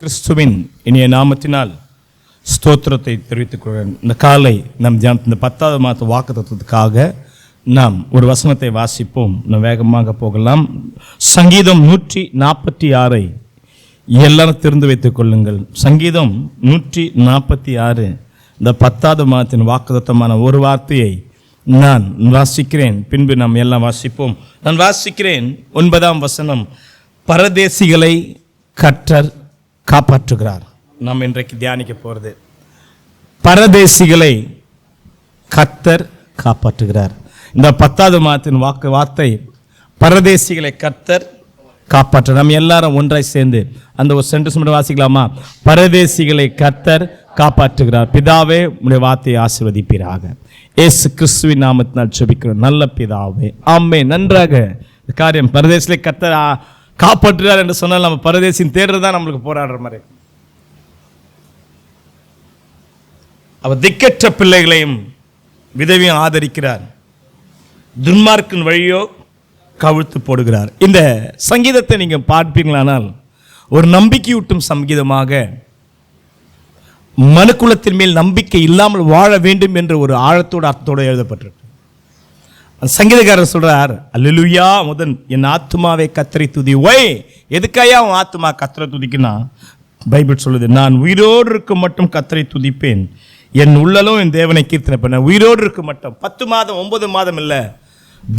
கிறிஸ்துவின் இனிய நாமத்தினால் ஸ்தோத்திரத்தை தெரிவித்துக் கொள்கிறேன். இந்த காலை நம் தியானத்தின் இந்த 10வது மாத வாக்குத்தத்தத்துக்காக நாம் ஒரு வசனத்தை வாசிப்போம். நாம் வேகமாக போகலாம். சங்கீதம் 146 எல்லாரும் திறந்து வைத்துக் கொள்ளுங்கள். சங்கீதம் 146 இந்த 10வது மாதத்தின் வாக்குத்தத்தமான ஒரு வார்த்தையை நான் வாசிக்கிறேன். பின்பு நாம் எல்லாம் வாசிப்போம். நான் வாசிக்கிறேன். 9ஆம் வசனம். பரதேசிகளை கர்த்தர் காப்பாற்றுகிறார். நாம் இன்றைக்கு தியானிக்க போகிறது பரதேசிகளை கர்த்தர் காப்பாற்றுகிறார். இந்த 10வது மாதத்தின் வார்த்தை பரதேசிகளை கர்த்தர் காப்பாற்ற. நம்ம எல்லாரும் ஒன்றாய் சேர்ந்து அந்த ஒரு சென்டென்ஸ் மட்டும் வாசிக்கலாமா? பரதேசிகளை கர்த்தர் காப்பாற்றுகிறார். பிதாவே, உம்முடைய வார்த்தையை ஆசீர்வதிப்பீராக. இயேசு கிறிஸ்துவின் நாமத்தினால் ஜெபிக்கிறோம் நல்ல பிதாவே, ஆமென். நன்றாக இந்த காரியம் பரதேசிகளை கர்த்தர் காப்பாற்றுறார் என்று சொன்னால் நம்ம பரதேசின் தேடுறது தான் நம்மளுக்கு போராடுற மாதிரி. அவர் திக்கற்ற பிள்ளைகளையும் விதவையும் ஆதரிக்கிறார். துன்மார்க்கின் வழியோ கவிழ்த்து போடுகிறார். இந்த சங்கீதத்தை நீங்கள் பார்ப்பீங்களானால் ஒரு நம்பிக்கையூட்டும் சங்கீதமாக, மனுக்குலத்தின் மேல் நம்பிக்கை இல்லாமல் வாழ வேண்டும் என்ற ஒரு ஆழத்தோட அர்த்தத்தோடு எழுதப்பட்டிருக்கு. சங்கீதக்காரர் சொல்றார், அல்லேலூயா, முதன் என் ஆத்துமாவை கர்த்தரை துதி. ஒய், எதுக்காயா உன் ஆத்துமா கர்த்தரை துதிக்குன்னா, பைபிள் சொல்லுது, நான் உயிரோடு இருக்க மட்டும் கர்த்தரை துதிப்பேன், என் உள்ளலும் என் தேவனை கீர்த்தனை பண்ண. உயிரோடு இருக்க மட்டும் 10 மாதம் 9 மாதம் இல்லை,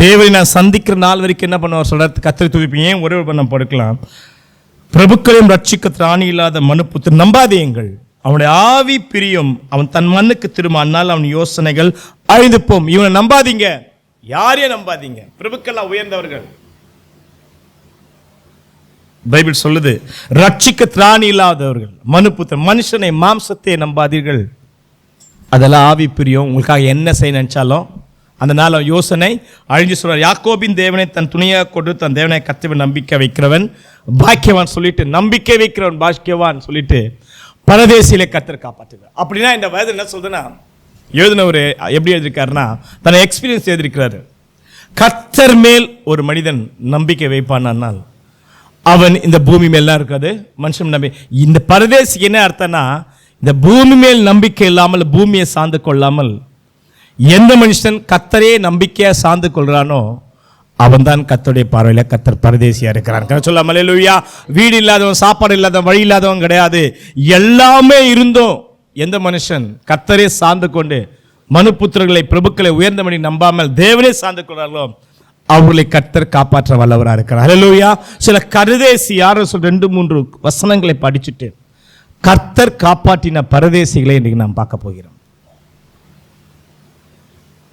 தேவனை நான் சந்திக்கிற நாள் வரைக்கும் என்ன பண்ணுவார் சொல்றாரு, கர்த்தரை துதிப்பேன். ஏன் ஒரே பண்ண படுக்கலாம். பிரபுக்களையும் ரட்சிக்க திராணி இல்லாத மனுப்புத்திரர் நம்பாதீங்கள், அவனுடைய ஆவி பிரியும், அவன் தன் மண்ணுக்கு திரும்ப, அன்னால் அவன் யோசனைகள் அழிந்து போம். இவனை நம்பாதீங்க. யாரையும் நம்பாதீங்க. பிரபுக்கெல்லாம் உயர்ந்தவர்கள். பைபிள் சொல்லுது, ரட்சிக்க திராணி இல்லாதவர்கள் மனுப்புத்திரர். மனுஷனை மாம்சத்தை நம்பாதீர்கள், அதெல்லாம் ஆவி பிரியும். உங்களுக்காக என்ன செய்ய நினைச்சாலும் அந்த நாள் யோசனை அழிஞ்சு சொல்றார். யாக்கோபின் தேவனை தன் துணையாக கொண்டு தன் தேவனை கர்த்தரில் நம்பிக்கை வைக்கிறவன் பாக்கியவான் சொல்லிட்டு, நம்பிக்கை வைக்கிறவன் பாக்கியவான் சொல்லிட்டு பரதேசியிலே கர்த்தர் காப்பாற்றுகிறார். அப்படின்னா இந்த வயது என்ன சொல்றதுன்னா, எழுதினவர் எப்படி எழுதியிருக்காருன்னா, தன்னை எக்ஸ்பீரியன்ஸ் எழுதியிருக்கிறாரு. கர்த்தர் மேல் ஒரு மனிதன் நம்பிக்கை வைப்பானால் அவன் இந்த பூமி மேலாம் இருக்காது. மனுஷன் நம்பி இந்த பரதேசிக்கு என்ன அர்த்தம்னா, இந்த பூமி மேல் நம்பிக்கை இல்லாமல் பூமியை சார்ந்து கொள்ளாமல் எந்த மனுஷன் கர்த்தரே நம்பிக்கையா சார்ந்து கொள்றானோ அவன் தான் கர்த்தருடைய பார்வையில் கர்த்தர் பரதேசியா இருக்கிறான். சொல்லாம அல்லேலூயா. வீடு இல்லாதவன், சாப்பாடு இல்லாதவன், வழி இல்லாதவன் கிடையாது. எல்லாமே இருந்தோம் எந்த மனுஷன் கர்த்தரே சார்ந்து கொண்டு மனுப்புத்திரர்களை பிரபுக்களை உயர்ந்தபடி நம்பாமல் தேவனே சார்ந்து கொள்றார்களோ அவர்களை கர்த்தர் காப்பாற்ற வல்லவராக இருக்கிறார். அல்லேலூயா. சில பரதேசி யாரும் 2-3 வசனங்களை படிச்சுட்டு கர்த்தர் காப்பாற்றின பரதேசிகளை இன்றைக்கு நாம் பார்க்க போகிறோம்.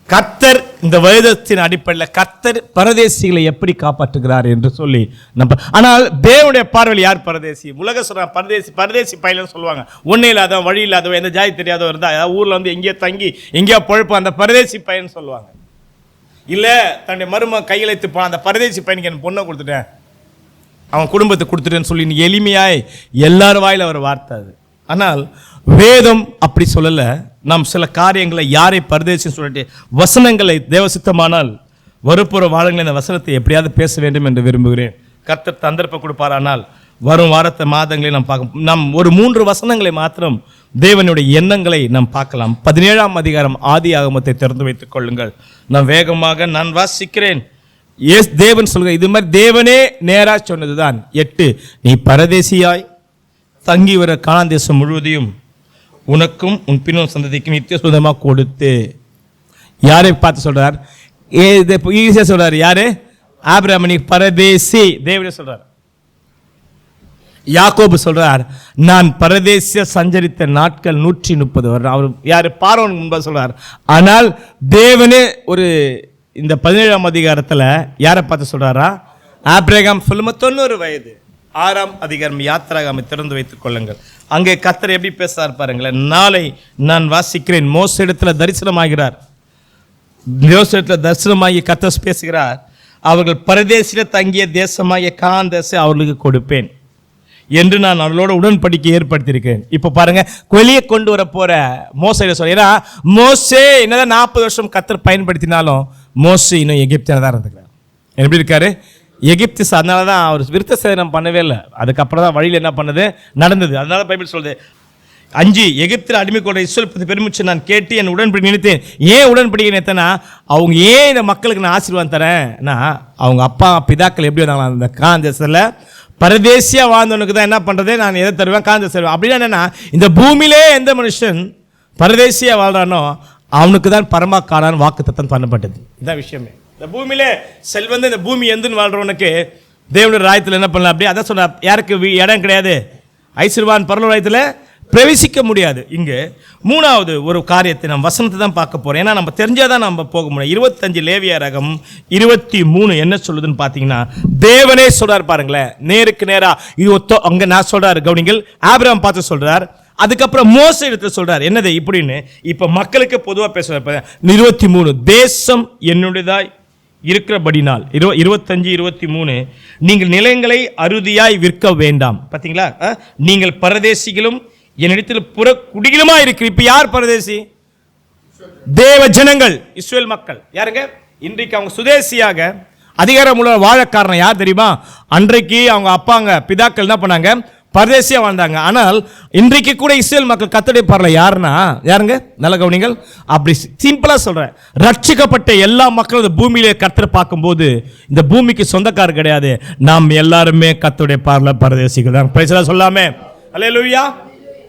கர்த்தர் இந்த வேதத்தின் அடிப்படையில் கர்த்தர் பரதேசிகளை எப்படி காப்பாற்றுகிறார் என்று சொல்லி நம்ம. ஆனால் தேவனுடைய பார்வையில் யார் பரதேசி? உலக சொல்றாங்க பரதேசி, பரதேசி பையன் சொல்லுவாங்க. ஒன்றும் இல்லாதவன், வழி இல்லாதவன், எந்த ஜாதி தெரியாதவன் இருந்தால் ஏதாவது ஊரில் வந்து எங்கேயோ தங்கி எங்கேயோ பொழைப்பான், அந்த பரதேசி பையன் சொல்லுவாங்க. இல்லை, தன்னுடைய மருமகன் கையெழுத்து போன அந்த பரதேசி பையனுக்கு என் பொண்ணை கொடுத்துட்டேன், அவன் குடும்பத்தை கொடுத்துட்டேன்னு சொல்லி எளிமையாய் எல்லார் வாயில் அவர் வார்த்தை அது. ஆனால் வேதம் அப்படி சொல்லலை. நாம் சில காரியங்களை யாரை பரதேசி சொல்லிட்டு வசனங்களை தேவசித்தமானால் வருப்புற வாழங்களை இந்த வசனத்தை எப்படியாவது பேச வேண்டும் என்று விரும்புகிறேன். கர்த்தர் சந்தர்ப்பம் கொடுப்பாரானால் வரும் வாரத்தை மாதங்களை நாம் பார்க்க. நாம் ஒரு 3 வசனங்களை மாத்திரம் தேவனுடைய எண்ணங்களை நாம் பார்க்கலாம். 17ஆம் அதிகாரம் ஆதியாகமத்தை திறந்து வைத்துக் கொள்ளுங்கள். நான் வேகமாக நான் வாசிக்கிறேன். தேவன் சொல்லுங்க, இது மாதிரி தேவனே நேராக சொன்னதுதான். 8, நீ பரதேசியாய் தங்கி வர கானான் தேசம் முழுவதையும் உனக்கும் உன் பின்னும் சந்ததிக்கும் நித்திய சுதமாக கொடுத்து. யாரை பார்த்து சொல்றார்? ஈஸியா சொல்றாரு. யாரு? ஆபிரகாம், நீ பரதேசி. தேவனே சொல்றார். யாக்கோபு சொல்றார், நான் பரதேசிய சஞ்சரித்த நாட்கள் 130 வருடம். அவர் யாரு? பார்வோனுக்கு முன்பாக சொல்றார். ஆனால் தேவனே ஒரு இந்த 17ஆம் அதிகாரத்தில் யாரை பார்த்து சொல்றாரா? ஆபிரகாம் சொல்லுமா 90 வயது. 6ஆம் அதிகாரம் யாத்திராகமை திறந்து வைத்துக் கொள்ளுங்கள். அங்கே கர்த்தர் எப்படி பேசுறார் பாருங்களேன். நாளை நான் வாசிக்கிறேன். மோசே இடத்துல தரிசனமாகிறார். தரிசனமாகி கர்த்தர் பேசுகிறார். அவர்கள் பரதேசில தங்கிய தேசமாகிய கானான் தேசத்தை அவர்களுக்கு கொடுப்பேன் என்று நான் அவர்களோட உடன்படிக்கை ஏற்படுத்தியிருக்கேன். இப்போ பாருங்க, வெளியே கொண்டு வர போற மோசே சொல்ல. ஏன்னா மோசே என்னதான் 40 வருஷம் கர்த்தர் பயன்படுத்தினாலும் மோசே இன்னும் எகிப்தில தான் இருந்துக்கிறார். எப்படி இருக்காரு? எகிப்திஸ். அதனால தான் அவர் விருத்த சேதனம் பண்ணவே இல்லை. அதுக்கப்புறம் தான் வழியில் என்ன பண்ணது நடந்தது. அதனால பைபிள் சொல்லுது 5 எகிப்தில் அடிமை கொண்ட இஸ்ரவேல் பெருமிச்சு நான் கேட்டு என் உடன்படிக்கை நினைத்தேன். ஏன் உடன்படிக்கை நினைத்தேன்னா, அவங்க ஏன் இந்த மக்களுக்கு நான் ஆசீர்வாதம் தரேன்னா, அவங்க அப்பா பிதாக்கள் எப்படி வந்தாங்களா அந்த காந்தேசத்தில் பரதேசியாக வாழ்ந்தவனுக்கு தான் என்ன பண்ணுறது, நான் எதை தருவேன், காந்த தருவேன். அப்படின்னா என்னென்னா, இந்த பூமியிலே எந்த மனுஷன் பரதேசியாக வாழ்றானோ அவனுக்கு தான் பரமா காணான்னு வாக்குத்தத்தம் பண்ணப்பட்டது. இதான் விஷயமே. இந்த பூமியிலே செல்வந்து இந்த பூமி எந்துன்னு வாழ்றவனுக்கு தேவனுடைய ராயத்தில் என்ன பண்ணலாம் அப்படி அதான் சொன்னார். யாருக்கு இடம் கிடையாது, ஐஸ்வர்வான் பரலோக ராயத்தில் பிரவேசிக்க முடியாது. இங்கே 3வது ஒரு காரியத்தை நம்ம வசனத்தை தான் பார்க்க போகிறோம். ஏன்னா நம்ம தெரிஞ்சாதான் நம்ம போக முடியும். 25 லேவியராகமம் 23 என்ன சொல்லுதுன்னு பார்த்தீங்கன்னா, தேவனே சொல்றார் பாருங்களேன், நேருக்கு நேரா இது அங்கே நான் சொல்றாரு கவனிங்கள். ஆபிரகாம் பார்த்து சொல்றார், அதுக்கப்புறம் மோசே இடத்துல சொல்றாரு என்னது இப்படின்னு. இப்போ மக்களுக்கு பொதுவாக பேசுறாரு. 23 தேசம் என்னுடையதாய் இருக்கிறபடினால் 25-23 நீங்கள் நிலங்களை அறுதியாய் விற்க வேண்டாம். பார்த்தீங்களா, நீங்கள் பரதேசிகளும் என்னிடத்தில் புற குடிகளுமா இருக்கு. இப்ப யார் பரதேசி? தேவ ஜனங்கள், இஸ்ரவேல் மக்கள். யாருங்க? இன்றைக்கு அவங்க சுதேசியாக அதிகாரமுள்ள வாழ காரணம் யார் தெரியுமா? அன்றைக்கு அவங்க அப்பாங்க பிதாக்கள் என்ன பண்ணாங்க, பரதேசியா வாழ்ந்தாங்க. ஆனால் இன்றைக்கு கூட இஸ்ரவேல் மக்கள் கர்த்தருடைய பார்வையில யாருன்னா யாருங்க? நல்ல கவனிங்கள். அப்படி சிம்பிளா சொல்றேன், ரட்சிக்கப்பட்ட எல்லா மக்களும் இந்த பூமியிலே கர்த்தரை பார்க்கும்போது இந்த பூமிக்கு சொந்தக்காரர் கிடையாது. நாம் எல்லாருமே கர்த்தருடைய பார்வையில பரதேசிகள் தான். பிரைஸ் எல்லாம் சொல்லாமே அல்லேலூயா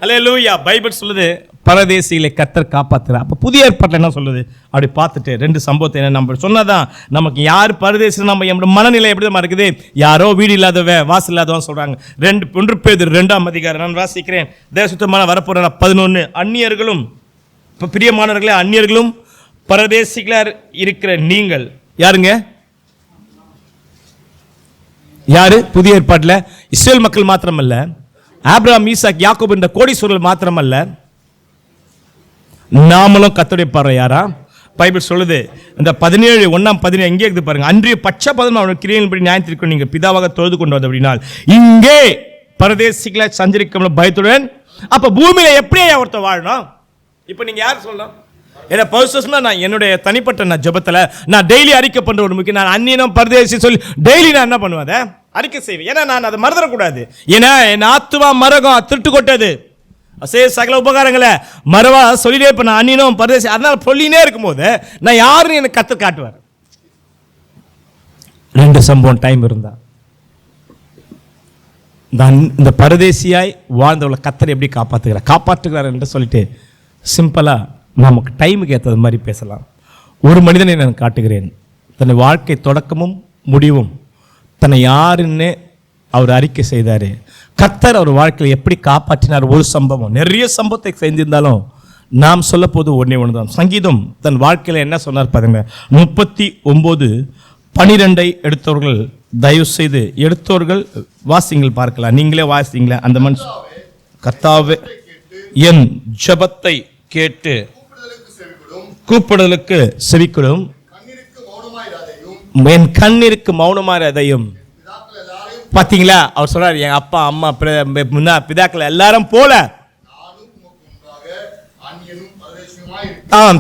அல்லேலூயா. பைபிள் சொல்லுது பரதேசிகளை கர்த்தர் காப்பாற்றுறார். அப்போ புதிய ஏற்பாட்டில் என்ன சொல்லுது அப்படி பார்த்துட்டு 2 சம்பவத்தை என்ன நம்ம சொன்னதான் நமக்கு யார் பரதேசி நம்ம நம்மளோட மனநிலை எப்படி தான் இருக்குது. யாரோ வீடு இல்லாதவ வாசல் இல்லாதவன் சொல்கிறாங்க. 1 பேதுரு 2ஆம் அதிகாரம் நான் வாசிக்கிறேன். தேசத்துமான வரப்போற 11 அந்நியர்களும் இப்போ பிரியமானவர்களே அந்நியர்களும் பரதேசிகளாக இருக்கிற நீங்கள் யாருங்க? யாரு? புதிய ஏற்பாட்டில் இஸ்ரவேல் மக்கள் மாத்திரமல்ல, ஆபிரகாம் ஈசாக் யாக்கோபு என்ற கோடீஸ்வரர்கள் மாத்திரமல்ல, நாமளும் கர்த்தருடைய பார்வை யாரா? பைபிள் சொல்லுது இந்த 17:1-17 எங்கே இருக்குது பாருங்க. அன்றைய பட்சபாதம் அவனுடைய கிரியைகளின்படி நியாயத்திற்கு நீங்கள் பிதாவாக தொழுது கொண்டு வந்த அப்படினால் இங்கே பரதேசிகளை சஞ்சரிக்க பயத்துடன். அப்ப பூமியில எப்படியே ஒருத்தர் வாழணும்? இப்ப நீங்க யார் சொல்லணும்? ஏன்னா பர்சஸ்னா நான் என்னுடைய தனிப்பட்ட நான் ஜெபத்தில் நான் டெய்லி அறிக்கை பண்ற ஒரு முக்கியம். நான் அந்நியனும் பரதேசி சொல்லி டெய்லி நான் என்ன பண்ணுவேன், அதை அறிக்கை செய்வேன். ஏன்னா நான் அதை மறந்துடக்கூடாது. ஏன்னா என் ஆத்துவா மரகம் திருட்டு கொட்டது சகல உபகாரங்களை மறவா சொல்லிட்டே இப்ப நான் அந்நியனும் பரதேசி அதனால சொல்லினே இருக்கும்போது நான் யாருன்னு எனக்கு கத்து காட்டுவார். 2 சம்பவம் டைம் இருந்தா இந்த பரதேசியாய் வாழ்ந்தவளை கத்தர் எப்படி காப்பாற்றுகிறார் என்று சொல்லிட்டு சிம்பிளா நமக்கு டைமுக்கு ஏற்றது மாதிரி பேசலாம். ஒரு மனிதனை நான் காட்டுகிறேன். தன்னை வாழ்க்கை தொடக்கமும் முடிவும் தன்னை யாருன்னு அவர் அறிக்கை செய்தார். கர்த்தர் அவர் வாழ்க்கையில் எப்படி காப்பாற்றினார். ஒரு சம்பவம், நிறைய சம்பவத்தை செஞ்சிருந்தாலும் நாம் சொல்ல போது ஒன்று தான். சங்கீதம் தன் வாழ்க்கையில் என்ன சொன்னார் பாருங்க. 39:12 எடுத்தவர்கள் தயவு செய்து எடுத்தவர்கள் வாசிங்கள் பார்க்கலாம். நீங்களே வாசிங்களேன். அந்த மனுஷன் கர்த்தாவே என் ஜெபத்தை கேட்டு கூப்பிடுதலுக்கு செவிக்கொடும், என் கண்ணிற்கு மௌனமாயிராதையும். பார்த்தீங்களா, அவர் சொல்றாரு என் அப்பா அம்மா பிதாக்கள் எல்லாரும் போல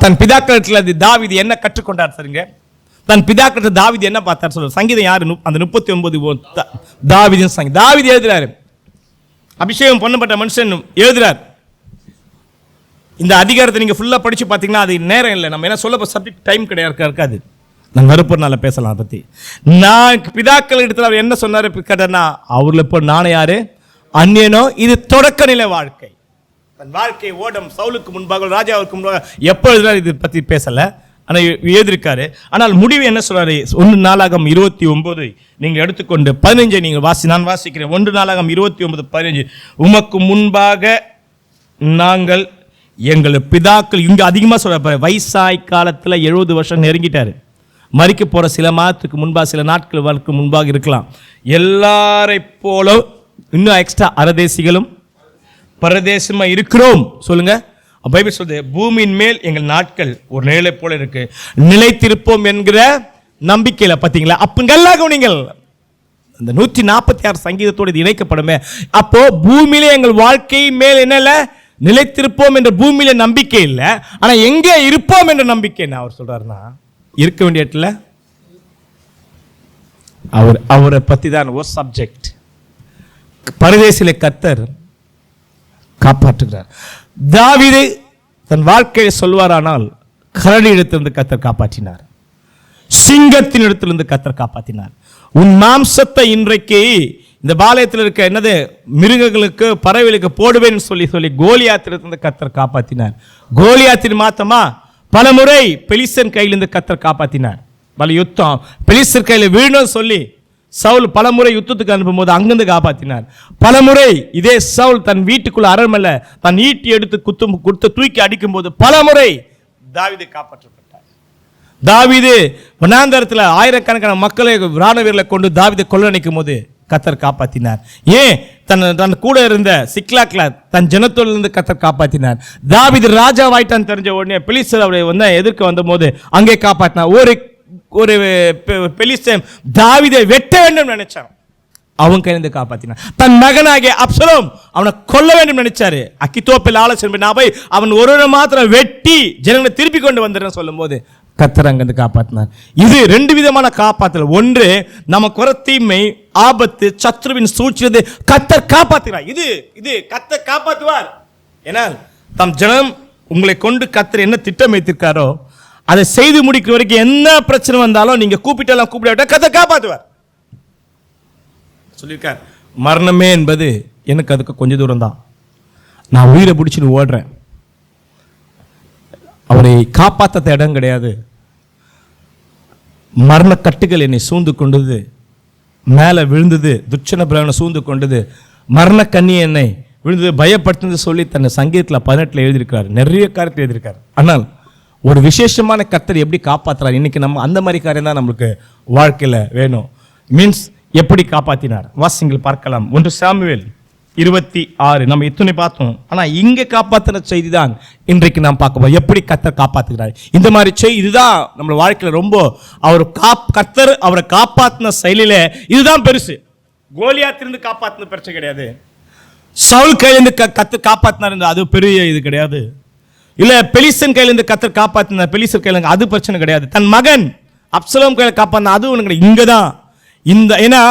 தன் பிதாக்கள் தாவீது என்ன கற்றுக்கொண்டார் சரிங்க. தன் பிதாக்கள் தாவீது என்ன பார்த்தார் சொல்ற. சங்கீதம் யாரு? அந்த 39 தாவீதின் சங்கீதம். தாவீது எழுதுறாரு, அபிஷேகம் பண்ணப்பட்ட மனுஷன் எழுதுறார். இந்த அதிகாரத்தை நீங்க ஃபுல்லா படிச்சு பார்த்தீங்கன்னா அது நேரம் இல்லை. நம்ம என்ன சொல்ல சப்ஜெக்ட் டைம் இருக்காது. நான் வரப்போனால பேசலாம் அதை பற்றி. நான் பிதாக்கள் இடத்துல அவர் என்ன சொன்னார் கேட்டா, அவர்ல இப்போ நானே யாரு? அந்நியனோ. இது தொடக்க நிலை வாழ்க்கை. தன் வாழ்க்கை ஓடம் சவுலுக்கு முன்பாக ராஜாவுக்கு முன்பாக எப்போ எழுதினார் இதை பற்றி பேசலை. ஆனால் எழுதியிருக்காரு. ஆனால் முடிவு என்ன சொல்றாரு? 1 நாளாகமம் 29 நீங்கள் எடுத்துக்கொண்டு 15 நீங்கள் நான் வாசிக்கிறேன். 1 நாளாகமம் 29:15 உமக்கு முன்பாக நாங்கள் எங்கள் பிதாக்கள் இங்கே அதிகமாக சொல்ற வயசாய் காலத்தில் 70 வருஷம் நெருங்கிட்டாரு. மறிக்க போகிற சில மாதத்துக்கு முன்பாக சில நாட்களுக்கு முன்பாக இருக்கலாம். எல்லாரை போல இன்னும் எக்ஸ்ட்ரா அரதேசிகளும் பரதேசமாக இருக்கிறோம் சொல்லுங்க. பைபிள் சொல்லுது பூமியின் மேல் எங்கள் நாட்கள் ஒரு நிழலை போல இருக்கு, நிலைத்திருப்போம் என்கிற நம்பிக்கையில. பார்த்தீங்களா, அப்பங்கெல்லாம் நீங்கள் இந்த 146 சங்கீதத்தோடு இது இணைக்கப்படுமே. அப்போ பூமியிலே எங்கள் வாழ்க்கை மேல் என்னல நிலைத்திருப்போம் என்ற பூமியில நம்பிக்கை இல்லை, ஆனா எங்கே இருப்போம் என்ற நம்பிக்கை என்ன அவர் சொல்றாருன்னா, இருக்க வேண்டிய இடத்துல அவரை பற்றி தான் ஒரு சப்ஜெக்ட். பரதேசிலே கர்த்தர் காப்பாற்றுகிறார். தாவீது தன் வாழ்க்கையை சொல்வாரானால் கரடி இடத்திலிருந்து கர்த்தர் காப்பாற்றினார், சிங்கத்தின் இடத்திலிருந்து கர்த்தர் காப்பாற்றினார். உன் மாம்சத்தை இன்றைக்கு இந்த பாளையத்தில் இருக்க என்னது மிருகங்களுக்கு பறவைகளுக்கு போடுவேன்னு சொல்லி கோலியாத்திலிருந்து கர்த்தர் காப்பாற்றினார். கோலியாத்தின் மாத்தமா பல முறை பெலிஸ்தன் கையிலிருந்து கர்த்தர் காப்பாற்றினார். பல யுத்தம் பெலிஸ்தர் கையில் வீழணும் சொல்லி சவுல் பல முறை யுத்தத்துக்கு அனுப்பும் போது அங்கிருந்து காப்பாற்றினார். பல முறை இதே சவுல் தன் வீட்டுக்குள்ள அரண்மனை தன் ஈட்டி எடுத்து குத்து தூக்கி அடிக்கும் போது பல முறை தாவீது காப்பாற்றப்பட்டார். தாவீது வனாந்தரத்தில் ஆயிரக்கணக்கான மக்களை ராணுவ வீரர்களை கொண்டு தாவீதை கொள்ள நினைக்கும் போது கர்த்தர் காப்பாற்றினார். ஏன் தன் கூட இருந்த சிக்லாக்ல தன் ஜனத்தோடு கர்த்தர் காப்பாற்றினார். தாவீது ராஜாவாயிட்டான் தெரிஞ்ச உடனே பெலிஸ்தர் அவரை எதிர்க்க வந்த போது அங்கே காப்பாற்றினார். ஒரு பெலிஸ்தன் தாவீதை வெட்ட வேண்டும் நினைச்சான், அவன் கையிலிருந்து காப்பாற்றினான். தன் மகனாகிய அப்சலோம் அவனை கொல்ல வேண்டும் நினைச்சாரு. அக்கித்தோப்பேல் ஆலோசனை போய் அவன் ஒரு மாத்திரம் வெட்டி ஜனங்களை திருப்பி கொண்டு வந்துடுறேன்னு சொல்லும் போது கர்த்தர் அங்கிருந்து காப்பாற்றினார். இது ரெண்டு விதமான காப்பாற்றல். ஒன்று நமக்கு வர தீமை ஆபத்து சத்ருவின் சூழ்ச்சியிலிருந்து கர்த்தர் காப்பாற்றுகிறார். இது கர்த்தர் காப்பாற்றுவார். ஏன்னா தம் ஜனம் உங்களை கொண்டு கர்த்தர் என்ன திட்டம் வைத்திருக்காரோ அதை செய்து முடிக்கிற வரைக்கும் என்ன பிரச்சனை வந்தாலும் நீங்க கூப்பிட்டாலும் கூப்பிட கர்த்தர் காப்பாற்றுவார் சொல்லியிருக்கார். மரணமே என்பது எனக்கு அதுக்கு கொஞ்சம் தூரம் தான். நான் உயிரை பிடிச்சின்னு ஓடுறேன். அவரை காப்பாற்ற இடம் கிடையாது. மரண கட்டுகள் என்னை சூழ்ந்து கொண்டது, மேலே விழுந்தது, துச்சன பிராண சூழ்ந்து கொண்டது, மரண கண்ணி என்னை விழுந்தது, பயப்படுத்துன்னு சொல்லி தன்னை சங்கீதத்தில் 18 எழுதியிருக்காரு. நிறைய காரியத்தில் எழுதியிருக்காரு. ஆனால் ஒரு விசேஷமான கர்த்தர் எப்படி காப்பாற்றுறார், இன்னைக்கு நம்ம அந்த மாதிரி காரியம் தான் நம்மளுக்கு வாழ்க்கையில் வேணும். மீன்ஸ் எப்படி காப்பாற்றினார் வாசிங்கள் பார்க்கலாம். 1 சாமுவேல் 26 நம்ம இத்தனை பார்த்தோம். ஆனால் இங்கே காப்பாற்றின செய்தி தான் இன்றைக்கு நாம் பார்க்க எப்படி கர்த்தர் காப்பாற்றுகிறார். இந்த மாதிரி செய்தி இதுதான் நம்ம வாழ்க்கையில் ரொம்ப கர்த்தர் அவரை காப்பாற்றின செயலில இதுதான் பெருசு. கோலியாத்திலிருந்து காப்பாற்றின பிரச்சனை கிடையாது. சவுல் கையிலிருந்து கர்த்தர் காப்பாற்றினார், அது பெரிய இது கிடையாது. இல்ல பெலிஸ்தன் கையிலிருந்து கர்த்தர் காப்பாற்றினார், பெலிஸ்தர் கையில அது பிரச்சனை கிடையாது. தன் மகன் அப்சலோம் கையில் காப்பாற்றின அது ஒன்று கிடையாது. இங்கதான் ஏன்னா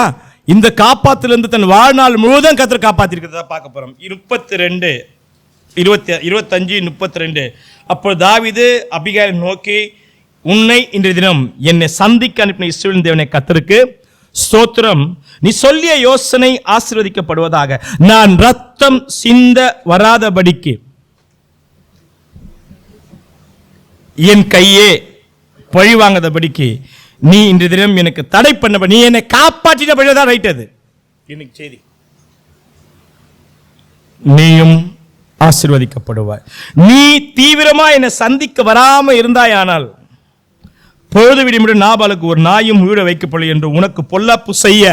இந்த காப்பாத்திலிருந்து தன் வாழ்நாள் முழுவதும் கர்த்தர் காப்பாற்றிருக்கிறதா பார்க்க போறோம். 25:32 அப்போ தாவீது அபிகாயை நோக்கி, உன்னை இன்றைய தினம் என்னை சந்திக்க அனுப்பின இஸ்ரவேலின் தேவனை கர்த்தருக்கு ஸ்தோத்திரம். நீ சொல்லிய யோசனை ஆசீர்வதிக்கப்படுவதாக. நான் ரத்தம் சிந்த வராதபடிக்கு என் கையே பழி வாங்காதபடிக்கு நீ இன்றைய தினம் எனக்கு தடை பண்ண, நீ என்னை காப்பாற்றினபடிதான் ரைட். அது இன்னைக்கு செய்தி. நீயும் ஆசீர்வதிக்கப்படுவாய். நீ தீவிரமா என்னை சந்திக்க வராம இருந்தாயானால் பொழுது விடுமுறை நாபாலுக்கு ஒரு நாயும் வீட வைக்கப்படும் என்று உனக்கு பொல்லாப்பு செய்ய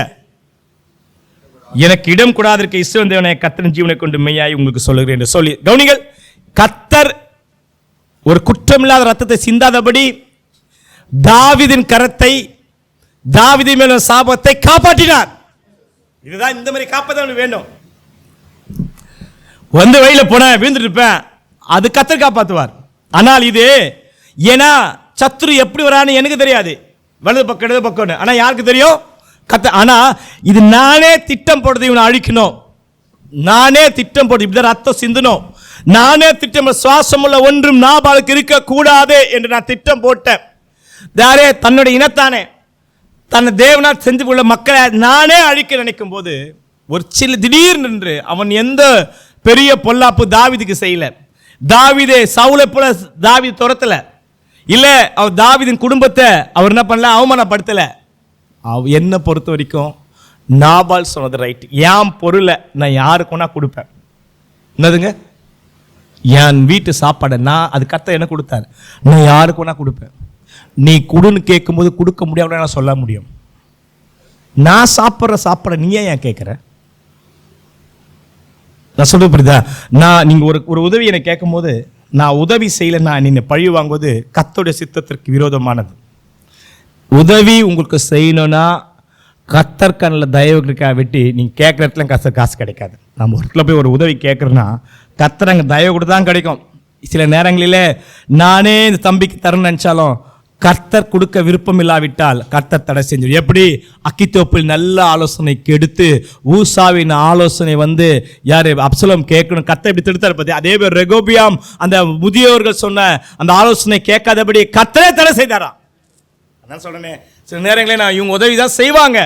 எனக்கு இடம் கூடாதிருக்க இஸ்ரவேல் தேவனாகிய கர்த்தரின் ஜீவனை கொண்டு மெய்யாய் உங்களுக்கு சொல்லுகிறேன் என்று சொல்லி கவனிகள். கர்த்தர் ஒரு குற்றமில்லாத ரத்தத்தை சிந்தாதபடி தாவீதின் கரத்தை, தாவீதின் மேல் சாபத்தை காப்பாற்றினார். இதுதான் இந்த மாதிரி காப்பாற்ற வேண்டும். வழியில போன விழுந்துட்டு இருப்பேன், அது கர்த்தர் காப்பாற்றுவார். ஆனால் இது ஏன்னா சத்ரு எப்படி வரான்னு எனக்கு தெரியாது, வலது பக்கம் இடது பக்கம், ஆனா யாருக்கு தெரியும்? கர்த்தர். ஆனா இது நானே திட்டம் போடுறது, இவனை அழிக்கணும், நானே திட்டம் போட்டு இப்படி ரத்தம் சிந்தணும், நானே திட்டம், சுவாசம் உள்ள ஒன்றும் நாபாலுக்கு இருக்க கூடாது என்று நான் திட்டம் போட்டேன். தாரே தன்னுடைய இனத்தானே தன்னை தேவனால் செஞ்சு உள்ள மக்களை நானே அழிக்க நினைக்கும் போது ஒரு சில திடீர்னு நின்று அவன் எந்த பெரிய பொல்லாப்பு தாவீதுக்கு செய்யல. தாவீதே சவுலை போல தாவீது துரத்தல, இல்ல அவர் தாவீதின் குடும்பத்தை அவர் என்ன பண்ணல, அவமானப்படுத்தல. என்ன பொறுத்த வரைக்கும் நாபால் சொன்னது ரைட். என் பொருளை நான் யாருக்குன்னா கொடுப்பேன். என்னதுங்க? என் வீட்டு சாப்பாடை நான் அது கர்த்தர் என்ன கொடுத்தாரு, நான் யாருக்குன்னா கொடுப்பேன். நீ கொடுன்னு கேட்கும்போது கொடுக்க முடியாம நான் சொல்ல முடியும். நான் சாப்பிட்ற சாப்பாடை நீ ஏன் கேட்குற? நான் சொல்றது புரியுதா? நீங்க ஒரு உதவி என்னை கேட்கும் போது நான் உதவி செய்யலைன்னா நீங்க பழி வாங்குவது கர்த்தருடைய சித்தத்திற்கு விரோதமானது. உதவி உங்களுக்கு செய்யணும்னா கர்த்தர் கண்ணில் தயவுக்காக வெட்டி நீங்கள் கேட்குற இடத்துல கர்த்தர் காசு கிடைக்காது. நம்ம ஒரு இடத்துல போய் ஒரு உதவி கேட்குறோன்னா கர்த்தர் அங்கே தயவு கூட தான் கிடைக்கும். சில நேரங்களில் நானே இந்த தம்பிக்கு தரேன்னு நினச்சாலும் கர்த்தர் கொடுக்க விருப்பம் இல்லாவிட்டால் கர்த்தர் தடை செஞ்சு. எப்படி அக்கித்தோப்பில் நல்ல ஆலோசனை கெடுத்து ஊசாவின் ஆலோசனை யாரு அப்சலோம் கேட்கணும், கர்த்தர் இப்படி தடுத்தார் பத்தி. அதே போல் ரெகோபியாம் அந்த முதியோர்கள் சொன்ன அந்த ஆலோசனை கேட்காதபடி கர்த்தரே தடை செய்தாராம். அதான் சொல்றேனே, சில நேரங்களே நான் இவங்க உதவி தான் செய்வாங்க,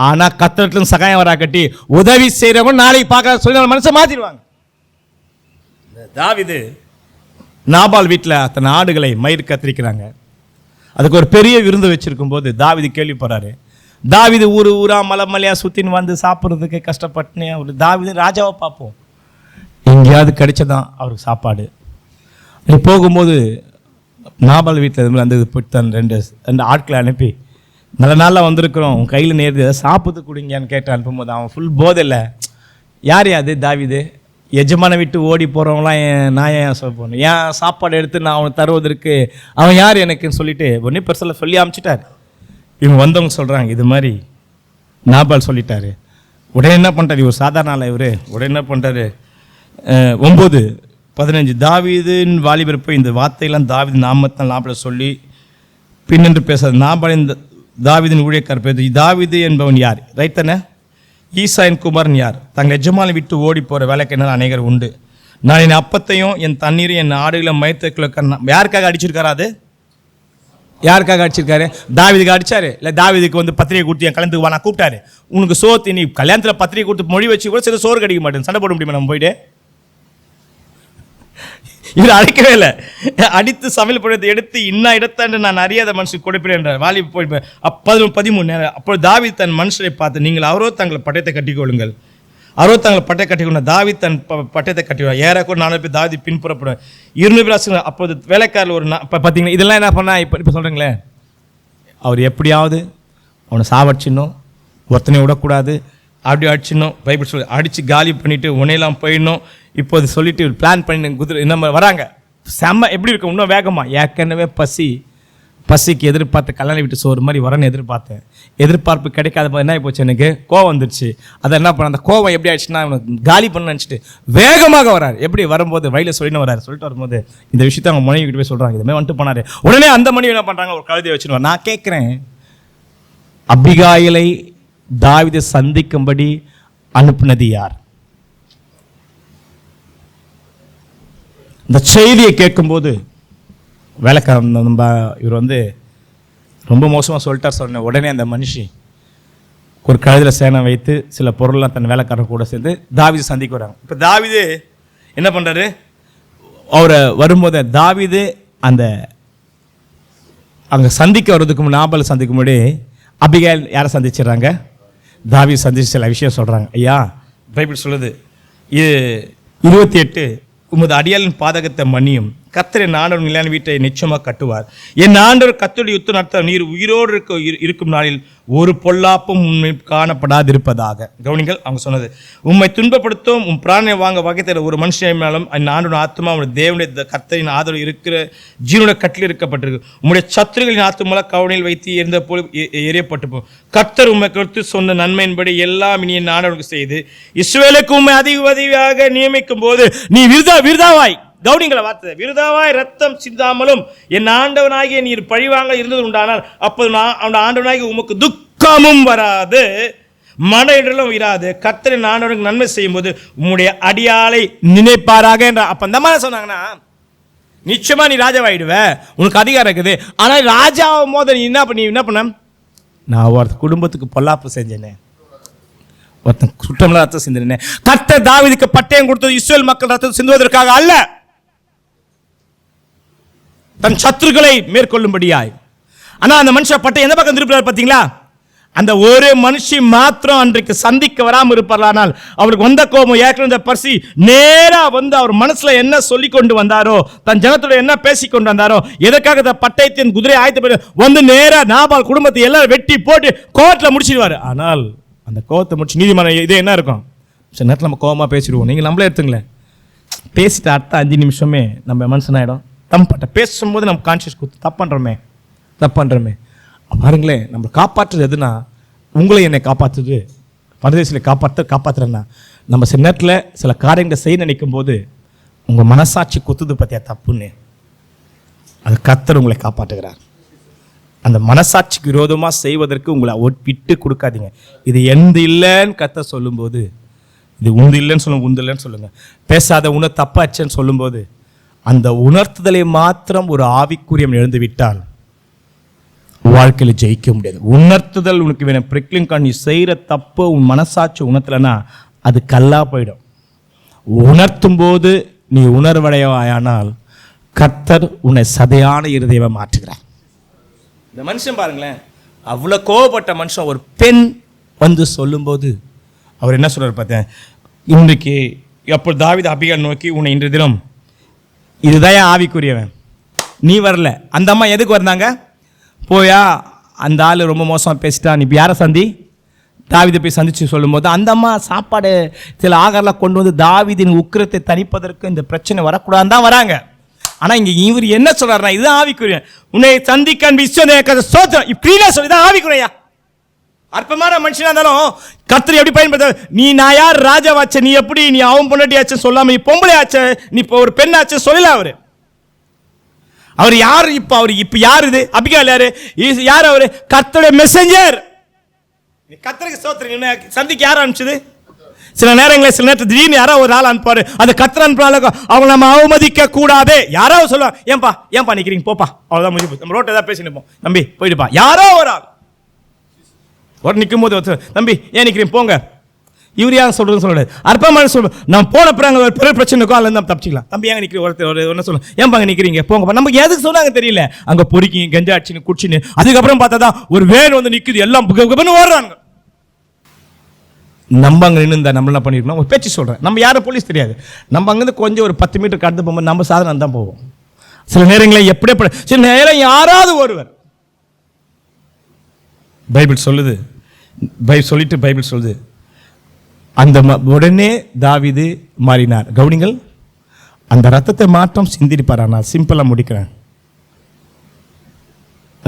ஆனா கர்த்தர்கிட்ட சகாயம் வரா கட்டி உதவி செய்யறவங்க நாளைக்கு பார்க்க சொல்லி மனசை மாத்திடுவாங்க. தாவீது நாபால் வீட்டில் அத்தனை ஆடுகளை மயிர் கத்திரிக்கிறாங்க. அதுக்கு ஒரு பெரிய விருந்து வச்சிருக்கும் போது தாவீது கேள்விப்படுறாரு. தாவீது ஊரா மலையா சுத்தின்னு சாப்பிட்றதுக்கு கஷ்டப்பட்டுனே ஒரு தாவீது ராஜாவை பார்ப்போம், எங்கேயாவது கிடைச்சதான் அவருக்கு சாப்பாடு. போகும்போது நாபால் வீட்டில் அந்த போய்ட்டு ரெண்டு ஆட்களை அனுப்பி நல்ல நாளில் வந்திருக்கிறோம், உன் கையில் நேர்ந்து ஏதாவது சாப்பிட்டு கொடுங்கன்னு கேட்டு அனுப்பும்போது அவன் ஃபுல் போதில்லை. யார் அது தாவீது? எஜமான விட்டு ஓடி போகிறவங்களாம் நான் ஏன் சொல்ல போகணும், ஏன் சாப்பாடு எடுத்து நான் அவனை தருவதற்கு அவன் யார் எனக்குன்னு சொல்லிட்டு ஒன்றே பெருசில் சொல்லி அனுப்பிச்சிட்டார். இவங்க வந்தவங்க சொல்கிறாங்க இது மாதிரி நாபால் சொல்லிட்டாரு. உடனே என்ன பண்ணுறாரு, இவர் சாதாரண ஆள், இவர் உடனே என்ன பண்ணுறாரு, 9:15 தாவீதின் வாலிபர் போய் இந்த வார்த்தையெல்லாம் தாவீது நாமத்தான் நாபால் சொல்லி பின்னென்று பேசாது. நாபாலின் தாவீதின் ஊழியக்காரர் பேர் தாவீது என்பவன் யார்? ரைட் தானே? ஈசாயின் குமாரன் யார்? தங்கள் எஜமானை விட்டு ஓடி போகிற வேலைக்கிணறு அநேகர் உண்டு. நான் என் அப்பத்தையும் என் தண்ணீரையும் என் ஆடுகளை மயத்துக்களுக்கு யாருக்காக அடிச்சிருக்காரு? அது யாருக்காக அடிச்சிருக்காரு? தாவீதுக்கு அடிச்சாரு. இல்லை தாவீதுக்கு பத்திரிகை கொடுத்து என் கல்யாணத்துக்கு வா நான் கூப்பிட்டாரு, உனக்கு சோத்து நீ கல்யாணத்தில் பத்திரிகை கொடுத்து மொழி வச்சு கூட சில சோறு கிடைக்க மாட்டேன், சண்டை போட முடியுமா நம்ம போயிட்டு? இவர் அழைக்கவே இல்லை, அடித்து சமையல் பழத்தை எடுத்து இன்ன இடத்தாண்டு நான் அறியாத மனுஷன் கொடுப்பேன் என்றார். வாலி போய் 13 நேரம். அப்பொழுது தாவீது தன் மனுஷரை பார்த்து, நீங்கள் அவரோ தங்கள் பட்டயத்தை கட்டிக்கொள்ளுங்கள், அவரோ தங்கள் பட்டை கட்டிக்கொள்ள. தாவீது தன் பட்டயத்தை கட்டிவிடுவார். ஏறக்கூட 400 பேர் தாவீது பின்புறப்படுவார். 200 பேர். அப்போது வேலைக்காரில் ஒரு பார்த்தீங்கன்னா இதெல்லாம் என்ன பண்ணா இப்போ சொல்கிறீங்களே, அவர் எப்படியாவது அவனை சாவடிச்சிடணும், ஒருத்தனை விடக்கூடாது, அப்படி அடிச்சிடணும். பைபிள் சொல்லி அடித்து காலி பண்ணிவிட்டு உன்னையெல்லாம் போயிடணும். இப்போது சொல்லிட்டு பிளான் பண்ணி குதிரை நம்ம வராங்க. செம்ம எப்படி இருக்கும் இன்னும் வேகமாக. ஏற்கனவே பசிக்கு எதிர்பார்த்த கல்யாணம் விட்டு சோறு மாதிரி வரன்னு எதிர்பார்த்தேன். எதிர்பார்ப்பு கிடைக்காத போது என்ன போச்சு, எனக்கு கோவம் வந்துடுச்சு. அதை என்ன பண்ண, அந்த கோவம் எப்படி ஆயிடுச்சுன்னா காலி பண்ண நினச்சிட்டு வேகமாக வராரு. எப்படி வரும்போது வயலில் சொல்லிட்டு வராரு. சொல்லிட்டு வரும்போது இந்த விஷயத்த அவங்க மனைவி கிட்ட போய் சொல்கிறாங்க, இதுமாதிரி வந்துட்டு போனார். உடனே அந்த மனைவி என்ன பண்ணுறாங்க, ஒரு கழுதையை வச்சுருவாங்க. நான் கேட்குறேன், அபிகாயிலை தாவீதை சந்திக்கும்படி அனுப்புனது யார்? இந்த செய்தியை கேட்கும்போது வேலைக்காரன் இவர் ரொம்ப மோசமாக சொல்லிட்டார். சொன்னேன். உடனே அந்த மனுஷி ஒரு கழுதில் சேனை வைத்து சில பொருள்லாம் தன் வேலைக்காரன் கூட சேர்ந்து தாவீது சந்திக்க வராங்க. இப்போ தாவீது என்ன பண்ணுறாரு, அவரை வரும்போது தாவீது அங்கே சந்திக்க வர்றதுக்கு நாபால் சந்திக்கும் போது அபிகாயில் யாரை சந்திச்சிடுறாங்க, தாவீது சந்திச்சு சில விஷயம் சொல்கிறாங்க. ஐயா பைபிள் சொல்லுது, இது 28 உமது அடியாளின் பாதகத்தை மன்னியும், கர்த்தர் என் ஆண்டவர் நிலையான வீட்டை நிச்சயமாக கட்டுவார். என் ஆண்டவர் கர்த்தருடைய யுத்தம் நடத்த நீர் உயிரோடு இருக்கும் நாளில் ஒரு பொல்லாப்பும் உண்மை காணப்படாதிருப்பதாக. கவனிங்கள், அவங்க சொன்னது, உம்மை துன்பப்படுத்தும் உன் பிராணனை வாங்க வகை தர ஒரு மனுஷனாலும் என் ஆண்டவன் ஆத்மா உடைய தேவனுடைய கர்த்தரின் ஆதரவு இருக்கிற ஜீவனுடைய கட்டில் இருக்கப்பட்டிருக்கு. உம்முடைய சத்துருகளின் ஆத்மால கவனையில் வைத்து இருந்த போல் எரியப்பட்டு கர்த்தர் உண்மை கொடுத்து சொன்ன நன்மையின்படி எல்லாம் இனி என் ஆண்டவனுக்கு செய்து இஸ்ரவேலுக்கு உண்மை அதிகமாக நியமிக்கும் போது நீ விருதாவாய். கவுனிங்களை வார்த்தை, விருதாவாய் ரத்தம் சிந்தாமலும் என் ஆண்டவனாகிய நீர் பழிவாங்க இருந்தது உண்டானால் அப்போது அவன் ஆண்டவனாகிய உமக்கு துக்கமும் வராது, மன இடலும் இராது. கர்த்தரின் ஆண்டவனுக்கு நன்மை செய்யும் போது உம்முடைய அடியாளை நினைப்பாராக என்ற. அப்ப அந்த மாதிரி சொன்னாங்கன்னா நிச்சயமா நீ ராஜாவாயிடுவ, உனக்கு அதிகாரம் இருக்குது. ஆனால் ராஜாவும் போது நீ என்ன பண்ண, நான் ஒரு குடும்பத்துக்கு பொல்லாப்பு செஞ்சேனே, ஒருத்தன் குற்றம்லாம் ரத்தம் சிந்தினேன். கர்த்தர் தாவீதுக்கு பட்டயம் கொடுத்தது இஸ்ரவேல் மக்கள் ரத்தம் சிந்துவதற்காக அல்ல, தன் சத்துருக்களை மேற்கொள்ளும்படியாய். ஆனா அந்த மனுஷன் பட்டயம் எந்த பக்கம் திருப்பினார் பார்த்தீங்களா? அந்த ஒரு மனுஷி மாத்திரம் அன்றைக்கு சந்திக்க வராமல் இருப்பார்கள். அவருக்கு வந்த கோபம் ஏற்கனவே பரிசி நேரா அவர் மனசுல என்ன சொல்லி கொண்டு வந்தாரோ, தன் ஜனத்தோட என்ன பேசி கொண்டு வந்தாரோ, எதற்காக பட்டயத்தின் குதிரை ஆயத்த நேரா நாபால் குடும்பத்தை எல்லாம் வெட்டி போட்டு கோர்ட்ல முடிச்சிடுவாரு. ஆனால் அந்த கோவத்தை முடிச்சு நீதிமன்றம் இது என்ன இருக்கும், சில நேரத்தில் நம்ம கோவமா பேசிடுவோம். நீங்க நம்மளே எடுத்துங்களேன், பேசிட்டு அடுத்த 5 நிமிஷமே நம்ம மனுஷனாயிடும். தம்பட்ட பேசும்போது நம்ம கான்சியஸ் கொடுத்து தப்பு பண்ணுறோமே. பாருங்களேன், நம்ம காப்பாற்றுறது எதுனா, உங்களை என்னை காப்பாற்றுது, பரதேசில் காப்பாற்றுறேன்னா நம்ம சில நேரத்தில் சில காரியங்களை செய்ய நினைக்கும் போது உங்கள் மனசாட்சி குத்துது பற்றியா தப்புன்னு, அது கர்த்தர் உங்களை காப்பாற்றுகிறார். அந்த மனசாட்சிக்கு விரோதமாக செய்வதற்கு உங்களை விட்டு கொடுக்காதீங்க. இது எந்த இல்லைன்னு கர்த்தர் சொல்லும்போது, இது உந்து இல்லைன்னு சொல்லுங்க, உந்து இல்லைன்னு சொல்லுங்கள். பேசாத உணர் தப்பாச்சேன்னு சொல்லும்போது அந்த உணர்த்துதலை மாத்திரம் ஒரு ஆவிக்குரியம் எழுந்து விட்டால் வாழ்க்கையில் ஜெயிக்க முடியாது. உணர்த்துதல் உனக்கு வேணும். பிரிக்லிங் நீ செய்கிற தப்பு உன் மனசாட்சி உணர்த்தலைன்னா அது கல்லா போயிடும். உணர்த்தும் போது நீ உணர்வடையானால் கர்த்தர் உன்னை சதையான இருதயமா மாற்றுகிறார். இந்த மனுஷன் பாருங்களேன், அவ்வளோ கோவப்பட்ட மனுஷன் ஒரு பெண் வந்து சொல்லும்போது அவர் என்ன சொல்றாரு பார்த்தேன், இன்றைக்கு எப்போ தாவீது அபிகால் நோக்கி உன்னை இன்றைய தினம் இதுதான் ஆவிக்குரியவன், நீ வரல. அந்த அம்மா எதுக்கு வந்தாங்க? போயா அந்த ஆள் ரொம்ப மோசமாக பேசிட்டான், நீ இப்போ யாரை சந்தி? தாவீதை போய் சந்திச்சு சொல்லும்போது அந்த அம்மா சாப்பாடு சில ஆகாரம்லாம் கொண்டு வந்து தாவீதின் உக்கிரத்தை தணிப்பதற்கு இந்த பிரச்சனை வரக்கூடாதுன்னு தான் வராங்க. ஆனால் இங்கே இவர் என்ன சொல்றாருன்னா, இதுதான் ஆவிக்குரிய, உன்னை சந்திக்க இப்படிலாம் சொல்லி தான் ஆவிக்குறையா. அற்பமான மனுஷனா இருந்தாலும் கர்த்தர் எப்படி பயன்படுத்த, நீ நான் யார் ராஜாவாச்ச, நீ எப்படி நீ அவன் பொண்டாட்டியாச்சு சொல்லாம நீ பொம்பளை ஆச்ச, நீ இப்போ ஒரு பெண் ஆச்சு சொல்லல. அவர் யார்? இப்போ அவர் இப்போ யார்? இது அபிகால் யாரு? யார் அவரு? கர்த்தருடைய மெசஞ்சர். கர்த்தருக்கு ஸ்தோத்திரம். சந்திக்க யார் அனுப்பிச்சது? சில நேரங்களில் சில நேரத்தில் திடீர்னு யாராவது ஒரு ஆள் அனுப்பாரு, அந்த கர்த்தர் அனுப்புறாங்க, அவங்க நம்ம அவமதிக்க கூடாது. யாராவது சொல்லுவாங்க, ஏன்பா நிற்கிறீங்க, போப்பா, அவ்வளோதான் முடிஞ்சு. நம்ம ரோட்டை ஏதாவது பேசி நிற்போம், தம்பி போயிடுப்பா. யாரோ ஒரு ஆள் ஒரு நிற்கும் போது, தம்பி ஏன் நிற்கிறீங்க, போங்க. இவர் யாரும் சொல்றது சொல்ல அற்பமான சொல்ல, நான் போன பிறகு ஒரு பெரிய பிரச்சனை இருக்கும், அதில் நம்ம தப்பிச்சிக்கலாம். தம்பி ஏங்க நிற்கிறீங்க, ஒருத்தர் என்ன சொல்லுங்க, ஏன்பாங்க நிற்கிறீங்க, போங்கப்பா. நமக்கு எதுக்கு சொன்னாங்க தெரியல, அங்கே பொறுக்கி கஞ்சாச்சின்னு குடிச்சின்னு அதுக்கப்புறம் பார்த்தா தான் ஒரு வேன் வந்து நிற்குது, எல்லாம் ஓடுறாங்க. நம்ம அங்கே நின்று நம்மள என்ன பண்ணிருக்கோம், ஒரு பேச்சு சொல்கிறேன், நம்ம யாரும் போலீஸ் தெரியாது, நம்ம அங்கேருந்து கொஞ்சம் ஒரு 10 மீட்டர் கடந்து போகும்போது நம்ம சாதனை தான் போவோம். சில நேரங்களில் எப்படி சில நேரம் யாராவது ஒருவர் பைபிள் சொல்லுது, பைபிள் சொல்லுது, அந்த உடனே தாவீது மாறினார். கவனிங்கள், அந்த ரத்தத்தை மாற்றம் சிந்திப்பார். நான் சிம்பிளாக முடிக்கிறேன்.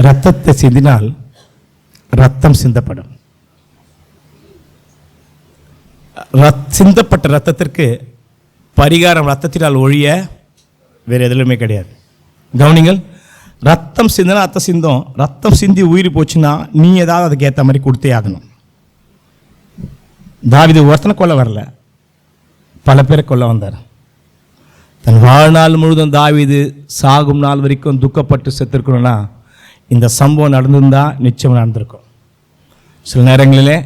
ரத்தத்தை சிந்தினால் ரத்தம் சிந்தப்படும். சிந்தப்பட்ட ரத்தத்திற்கு பரிகாரம் ரத்தத்தினால் ஒழிய வேறு எதுலையுமே கிடையாது. கவனிங்கள், ரத்தம் சிந்தினா ரத்தம் சிந்தும். ரத்தம் சிந்தி உயிர் போச்சுன்னா நீ ஏதாவது அதுக்கு ஏற்ற மாதிரி கொடுத்தே ஆகணும். தாவீது ஒருத்தனை கொல்ல வரல, பல பேரை கொல்ல வந்தார். தன் வாழ்நாள் முழுதும் தாவீது சாகும் நாள் வரைக்கும் துக்கப்பட்டு செத்துருக்கணும்னா இந்த சம்பவம் நடந்திருந்தா நிச்சயம் நடந்திருக்கும். சில நேரங்களிலே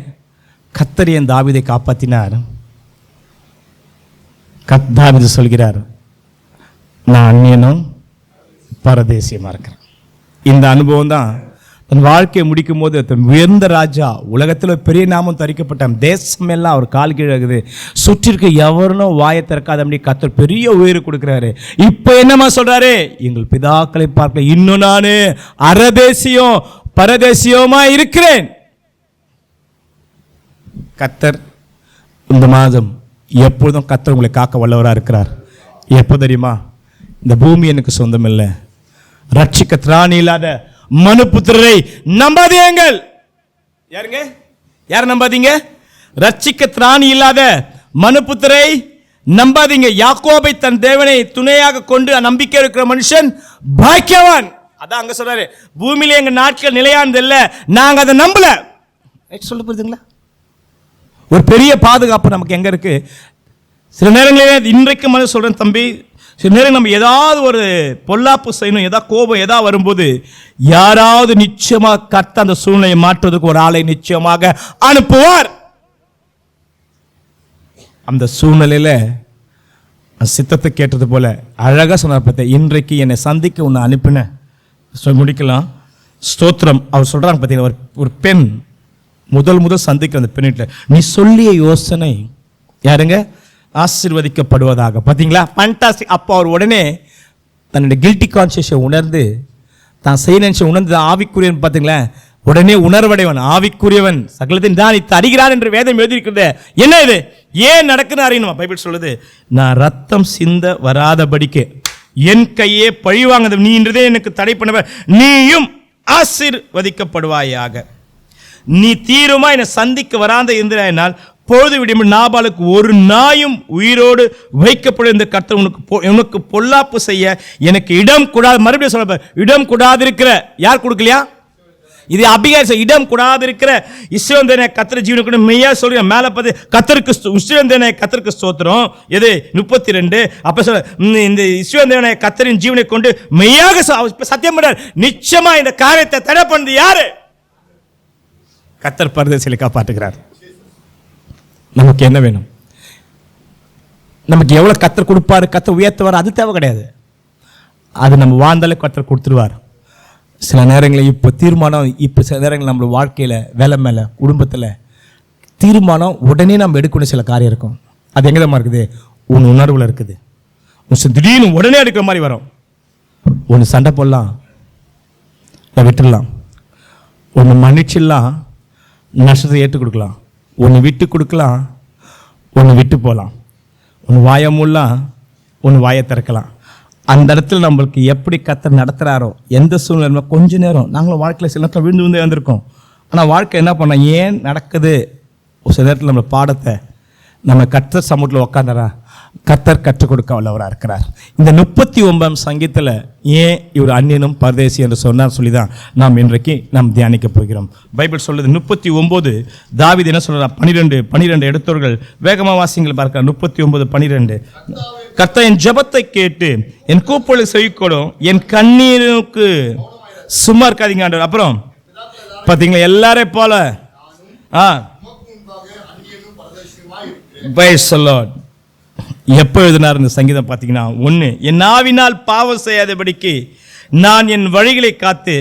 கர்த்தர் என் தாவீதை காப்பாற்றினார். தாவீது சொல்கிறார், நான் அந்நியனும் பரதேசியமாக இருக்கிறேன். இந்த அனுபவம் தான் தன் வாழ்க்கையை முடிக்கும் போது தன் உயர்ந்த ராஜா, உலகத்தில் பெரிய நாமம் தரிக்கப்பட்ட தேசம் எல்லாம் அவர் கால் கீழாகுது, சுற்றிற்கு எவரும் வாயை திறக்காதபடி கர்த்தர் பெரிய உயிர் கொடுக்குறாரு. இப்போ என்னமா சொல்றாரு, எங்கள் பிதாக்களை பார்க்க இன்னும் நான் அரதேசியம் பரதேசியமா இருக்கிறேன். கர்த்தர் இந்த மாதம் எப்பொழுதும் கர்த்தர் உங்களை காக்க வல்லவராக இருக்கிறார். எப்போ தெரியுமா? இந்த பூமி எனக்கு சொந்தம் இல்லை, ரட்சிக்க திராணி இல்லாத மனுபுத்திரரை நம்பாதீங்கள். யாருங்க? யார் நம்பாதீங்க? ரட்சிக்க திராணி இல்லாத மனுபுத்திரை நம்பாதீங்க. யாக்கோபை தன் தேவனை துணையாக கொண்டு நம்பிக்கை இருக்கிற மனுஷன் பாக்கியவான். அதான் அங்க சொல்றாரு, பூமியில எங்க நாட்கள் நிலையானது இல்லை, நாங்க அதை நம்பல. சொல்ல புரியுதுங்களா? ஒரு பெரிய பாதுகாப்பு நமக்கு எங்க இருக்கு? சில நேரங்களில் இன்றைக்கு மனு சொல்றேன் தம்பி, சில நேரம் நம்ம ஏதாவது ஒரு பொல்லாப்பு செய்யணும், ஏதாவது கோபம் ஏதாவது வரும்போது யாராவது நிச்சயமாக கர்த்தர் அந்த சூழ்நிலையை மாற்றுவதற்கு ஒரு ஆளை நிச்சயமாக அனுப்புவார். அந்த சூழ்நிலையில சித்தத்தை கேட்டது போல அழகா சொன்னார் பார்த்தேன், இன்றைக்கு என்னை சந்திக்க உன்னை அனுப்பினேன் சொல்லி முடிக்கலாம். ஸ்தோத்திரம். அவர் சொல்றாங்க பார்த்தீங்கன்னா, ஒரு பெண் முதல் சந்திக்க அந்த பெண்ணிட்ட நீ சொல்லிய யோசனை யாருங்க? ஆசீர்வதிக்கப்படுவதாக. பார்த்தீங்களா? ஃபண்டாஸ்டிக். அப்போ அவர் உடனே தன்னுடைய கில்ட்டி கான்சியஸை உணர்ந்து தான் செய்ய நினைச்ச உணர்ந்து ஆவிக்குரியவன். பார்த்தீங்களா? உடனே உணர்வடைவன், ஆவிக்குரியவன் சகலத்தின் தான் அறிகிறார் என்று வேதம் எழுதியிருக்கிறது. என்ன இது? ஏன் நடக்குன்னு அறியணுமா? பைபிள் சொல்லுது, நான் ரத்தம் சிந்த வராதபடிக்கு என் கையே பழிவாங்க, நீ என்றதே எனக்கு தடை பண்ண, நீயும் ஆசீர்வதிக்கப்படுவாயாக. நீ தீருமா என்னை சந்திக்க வராத இருந்தினால் பொழுது விடும் நாபாலுக்கு ஒரு நாயும் உயிரோடு வைக்கப்படும். இந்த கர்த்தர் உனக்கு பொல்லாப்பு செய்ய எனக்கு இடம் கூடாது. மறுபடியும் சொல்ல, இடம் கூடாது இருக்கிற யார் கொடுக்கலையா? இது அபிகாரி இடம் கூடாது இருக்கிற இஸ்ரவேல் கர்த்தர் ஜீவனை கொண்டு மெய்யா சொல்ற மேல பார்த்து கர்த்தருக்கு இஸ்ரவேல் கர்த்தருக்கு ஸ்தோத்திரம். எது 32 அப்ப சொல்ல இந்த இஸ்ரவேல் கர்த்தரின் ஜீவனை கொண்டு மெய்யாக சத்தியம் பண்றார். நிச்சயமா இந்த காரியத்தை தடை பண்ணது யாரு? கர்த்தர் பரதேசிகளை காப்பாற்றுகிறார். நமக்கு என்ன வேணும்? நமக்கு எவ்வளவு கர்த்தர் கொடுப்பாரு, கர்த்தர் உயர்த்துவார், அது தேவை கிடையாது. அது நம்ம வாழ்ந்தாலே கர்த்தர் கொடுத்துருவார். சில நேரங்களில் இப்போ தீர்மானம், இப்போ சில நேரங்கள் நம்ம வாழ்க்கையில் வேலை மேலே குடும்பத்தில் தீர்மானம் உடனே நம்ம எடுக்கணும். சில காரியம் இருக்கும், அது எங்கே தான் இருக்குது? உன் உணர்வில் இருக்குது. திடீர்னு உடனே எடுக்கிற மாதிரி வரும். ஒன்று சண்டை போடலாம், விட்டுடலாம். ஒன்று மன்னிச்சிடலாம், நஷ்டத்தை ஏற்றுக் கொடுக்கலாம். ஒன்று விட்டு கொடுக்கலாம், ஒன்று விட்டு போகலாம். ஒன்று வாயை மூடலாம், ஒன்று வாயை திறக்கலாம். அந்த இடத்துல நம்மளுக்கு எப்படி கர்த்தர் நடத்துகிறாரோ, எந்த சூழ்நிலை கொஞ்ச நேரம் நாங்களும் வாழ்க்கையில் சில நேரத்தில் விழுந்து விழுந்து வந்திருக்கோம். ஆனால் வாழ்க்கை என்ன பண்ண ஏன் நடக்குது? ஒரு சில நேரத்தில் நம்ம பாடத்தை நம்ம கர்த்தர் சமூகத்தில் உட்காந்துறா கர்த்தர் கற்றுக் கொடுக்க வல்லவராக இருக்கிறார். இந்த 39 சங்கீதத்தில் ஏன் இவர் அந்நியனும் பரதேசி என்று சொன்னார் சொல்லி தான் நாம் இன்றைக்கு நாம் தியானிக்க போகிறோம். பைபிள் சொல்லுது 39 தாவீது என்ன சொல்கிறார்? 12 எடுத்தவர்கள் வேகமாக வாசிங்கள் பார்க்க. 39:12 கர்த்தர் என் ஜெபத்தை கேட்டு என் கூப்பிடுதலை செவிக்கொடும், என் கண்ணீருக்கு சும்மா இருக்காதீங்க ஆண்டவர். அப்புறம் பார்த்தீங்களா எல்லாரையும் போல எப்போ எழுதினார் இந்த சங்கீதம் பார்த்தீங்கன்னா? 1 என் நாவினால் பாவம் செய்யாதபடிக்கு நான் என் வழிகளை காத்து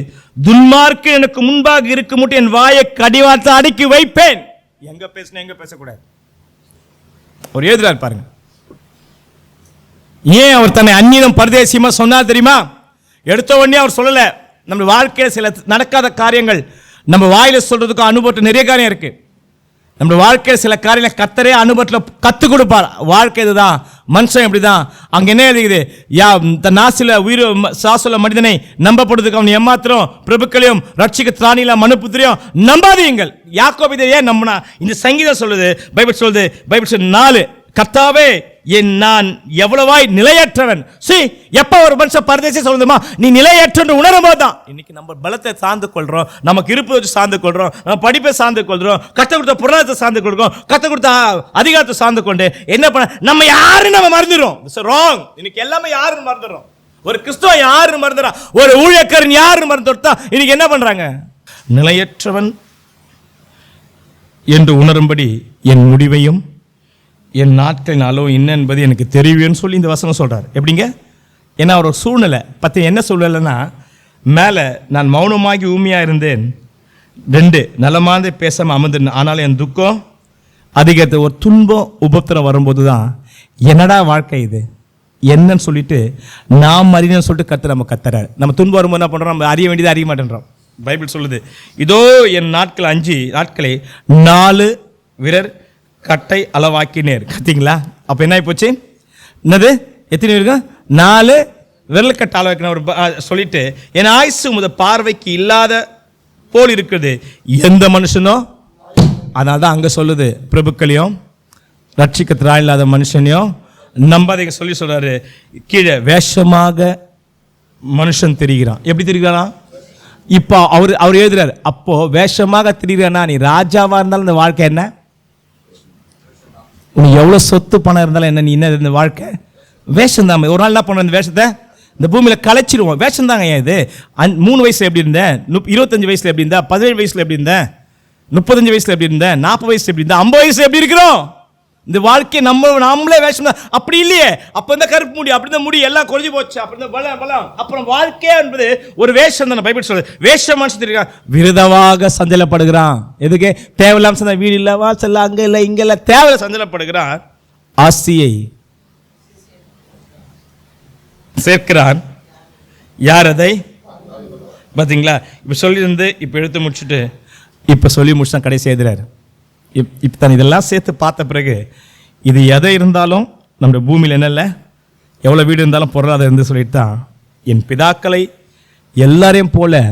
துன்மார்க்கு எனக்கு முன்பாக இருக்க மட்டும் என் வாயை கடிவாளத்தை அடக்கி வைப்பேன். எங்க பேசணும் எங்க பேசக்கூடாது ஒரு எழுதுறாரு பாருங்க. ஏன் அவர் தன்னை அந்நியனும் பரதேசியமா சொன்னார் தெரியுமா? எடுத்த உடனே அவர் சொல்லல. நம்ம வாழ்க்கையில் சில நடக்காத காரியங்கள் நம்ம வாயில சொல்றதுக்கு அனுபவத்தில் நிறைய காரியம் இருக்கு. நம்ம வாழ்க்கையில் சில காரியங்களை கர்த்தரே அனுபவத்தில் கற்றுக் கொடுப்பார். வாழ்க்கை இதுதான், மனுஷன் இப்படிதான். அங்கே என்ன எழுதுகிறது? தன் நாசில உயிர் சாசுல மனிதனை நம்பப்படுறதுக்கு அவன் ஏமாத்திரம் பிரபுக்களையும் ரட்சிக்க திராணியில மனுப்புத்திரையும் நம்பாதீங்கள். யாக்கோபு இதை ஏன் நம்பினா? இந்த சங்கீதம் சொல்லுது, பைபிள் சொல்லுது. பைபிள் சொல்லுது 4 கர்த்தாவே நான் எவ்வளவாய் நிலையற்றவன். எப்ப ஒரு மனுஷன் பரதேசி சொல்லுமா? நீ நிலையற்ற உணரும் போதுதான். இன்னைக்கு நம்ம பலத்தை சார்ந்து கொள்றோம், நமக்கு இருப்பு வச்சு சார்ந்து கொள்றோம், நம்ம படிப்பை சார்ந்து கொள்றோம், கத்த கொடுத்த பொருளாதாரத்தை சார்ந்து கொள்றோம், கத்த கொடுத்த அதிகாரத்தை சார்ந்து கொண்டு என்ன பண்ண நம்ம யாருன்னு நம்ம மறந்துடும். ராங். இன்னைக்கு எல்லாமே யாருன்னு மறந்துடும். ஒரு கிறிஸ்துவ யாருன்னு மறந்துடா, ஒரு ஊழியக்காரன் யாருன்னு மறந்துட்டா இன்னைக்கு என்ன பண்றாங்க? நிலையற்றவன் என்று உணரும்படி என் முடிவையும் என் நாட்களின் அளவு என்ன என்பது எனக்கு தெரியும்னு சொல்லி இந்த வசனம் சொல்கிறார். எப்படிங்க? ஏன்னா ஒரு சூழ்நிலை பற்றி என்ன சூழ்நிலைன்னா, மேலே நான் மௌனமாகி ஊமையாக இருந்தேன், 2 நலமானதை பேசாமல் அமர்ந்தேன், ஆனாலும் என் துக்கம் அதிகத்தை ஒரு துன்பம் உபத்திரம் வரும்போது தான் என்னடா வாழ்க்கை இது என்னன்னு சொல்லிட்டு நாம் அறியணும்னு சொல்லிட்டு கர்த்தர் நம்ம கத்துறாரு. நம்ம துன்பம் வரும்போது என்ன பண்ணுறோம்? நம்ம அறிய வேண்டியதை அறிய மாட்டேன்றோம். பைபிள் சொல்லுது, இதோ என் நாட்கள் 5 நாட்களை 4 விரர் கட்டை அளவாக்கினேர். கத்திங்களா? அப்போ என்ன போச்சு? என்னது? எத்தனை இருக்கும்? 4 விரல் கட்டை அளவாக்கின ஒரு சொல்லிட்டு என் ஆயுசு உமது பார்வைக்கு இல்லாத போல் இருக்குது எந்த மனுஷனோ. அதனால தான் அங்கே சொல்லுது, பிரபுக்களையும் ரட்சிக்க திராணி இல்லாத மனுஷனையும் நம்பாதீங்க சொல்லி சொல்றாரு. கீழே வேஷமாக மனுஷன் திரிகிறான். எப்படி திரிகிறான்? இப்போ அவர் எழுதுறாரு, அப்போ வேஷமாக திரிகிறானா? நீ ராஜாவா இருந்தாலும் இந்த வாழ்க்கை என்ன? உனக்கு எவ்வளோ சொத்து பணம் இருந்தாலும் என்ன? நீ என்ன இந்த வாழ்க்கை வேஷம் தான். ஒரு நாள் என்ன பண்ண? இந்த வேஷத்தை இந்த பூமியில் கலைச்சிடுவோம். வேஷம் தாங்க. ஏன் இது? 3 வயசுல எப்படி இருந்தேன், 25 வயசுல எப்படி இருந்தேன், 17 வயசுல எப்படி இருந்தேன், 35 வயசுல எப்படி இருந்தேன், 40 வயசுல எப்படி இருந்தேன், 50 வயசுல எப்படி இருக்கிறோம்? இந்த வாழ்க்கையை நம்மளே வேஷம் தான். அப்படி இல்லையே. அப்போ இந்த கருப்பு முடி, அப்படி இந்த முடி எல்லாம் குறைஞ்சி போச்சு, அப்படி இந்த பலம். அப்புறம் வாழ்க்கை என்பது ஒரு வேஷம் தானே. பைபிள் சொல்லுது, வேஷம் மனுஷன் தெரியும் விரதமாக சஞ்சலப்படுகிறான். எதுக்கு? தேவையில்லாம சந்த வீடு இல்லை, வாசல்ல அங்கே இல்லை, இங்கே இல்லை, தேவையில்ல சஞ்சலப்படுகிறான். ஆசியை சேர்க்கிறான். யார் அதை? பார்த்தீங்களா? இப்போ சொல்லியிருந்து இப்போ எடுத்து முடிச்சுட்டு இப்போ சொல்லி முடிச்சு தான் கடைசி எழுதுறாரு. இப்போ தான் இதெல்லாம் சேர்த்து பார்த்த பிறகு இது எதை இருந்தாலும் நம்ம பூமியில் என்ன இல்லை, எவ்வளோ வீடு இருந்தாலும் பொருளாதாரம் இருந்து சொல்லிட்டு தான் என் பிதாக்களை எல்லாரையும் போல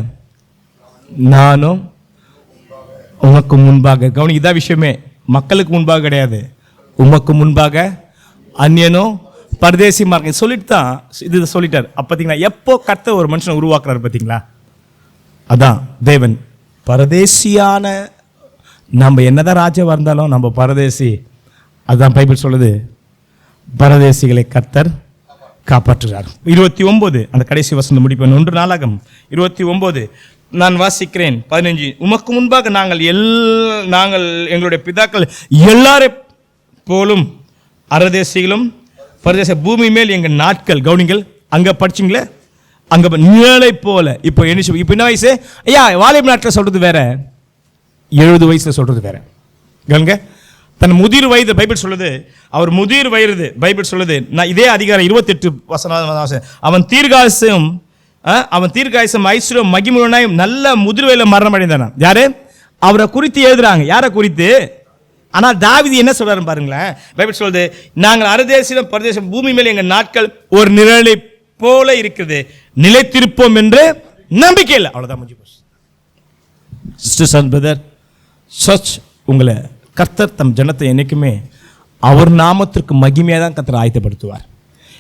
நானும் உமக்கு முன்பாக. கவனி, இதான் விஷயமே. மக்களுக்கு முன்பாக கிடையாது, உமக்கு முன்பாக அந்நியனும் பரதேசி மார்க்க சொல்லிட்டு தான் இது சொல்லிட்டார். அப்போ பார்த்தீங்களா, எப்போ கர்த்தர் ஒரு மனுஷனை உருவாக்குறாரு பார்த்தீங்களா? அதான் தேவன் பரதேசியான நம்ம என்னதான் ராஜாவாக இருந்தாலும் நம்ம பரதேசி. அதுதான் பைபிள் சொல்லுது, பரதேசிகளை கர்த்தர் காப்பாற்றுகிறார். 29 அந்த கடைசி வசனம் முடிப்பேன். 1 நாளாகமம் 29 நான் வாசிக்கிறேன் 15. உமக்கு முன்பாக நாங்கள் எங்களுடைய பிதாக்கள் எல்லாரை போலும் அரதேசிகளும் பரதேச பூமி மேல் எங்கள் நாட்கள். கவுனிங்கள், அங்கே படிச்சிங்களே, அங்கே நிழலை போல. இப்போ என்ன வயசு ஐயா? வாலிப நாட்டில் சொல்கிறது வேற, 70 வயசில் சொல்கிறது வேற. கவனிங்க, தன் முதிர் வயது பைபிள் சொல்லுது, அவர் முதிர் வயது பைபிள் சொல்லுது. நான் இதே அதிகாரம் 28 வசனம், அவன் தீர்காயசம் ஐஸ்வர்யம் மகிமுடனாயும் நல்ல முதிர் வயதில் மரணம் அடைந்தான். யாரு? அவரை குறித்து எழுதுறாங்க. யாரை குறித்து? ஆனால் தாவீது என்ன சொல்றாரு பாருங்களேன். பைபிள் சொல்லுது, நாங்கள் அரதேசிலும் பரதேசம் பூமி மேல் எங்கள் நாட்கள் ஒரு நிழலை போல இருக்கிறது, நிலைத்திருப்போம் என்று நம்பிக்கை இல்லை. அவ்வளோதான் முடிஞ்சு போச்சு. சிஸ்டர்ஸ் அண்ட் பிரதர், சர்ச் உங்களை கர்த்தர் தம் ஜனத்தை என்னைக்குமே அவர் நாமத்திற்கு மகிமையாக தான் கர்த்தர் ஆயத்தப்படுத்துவார்.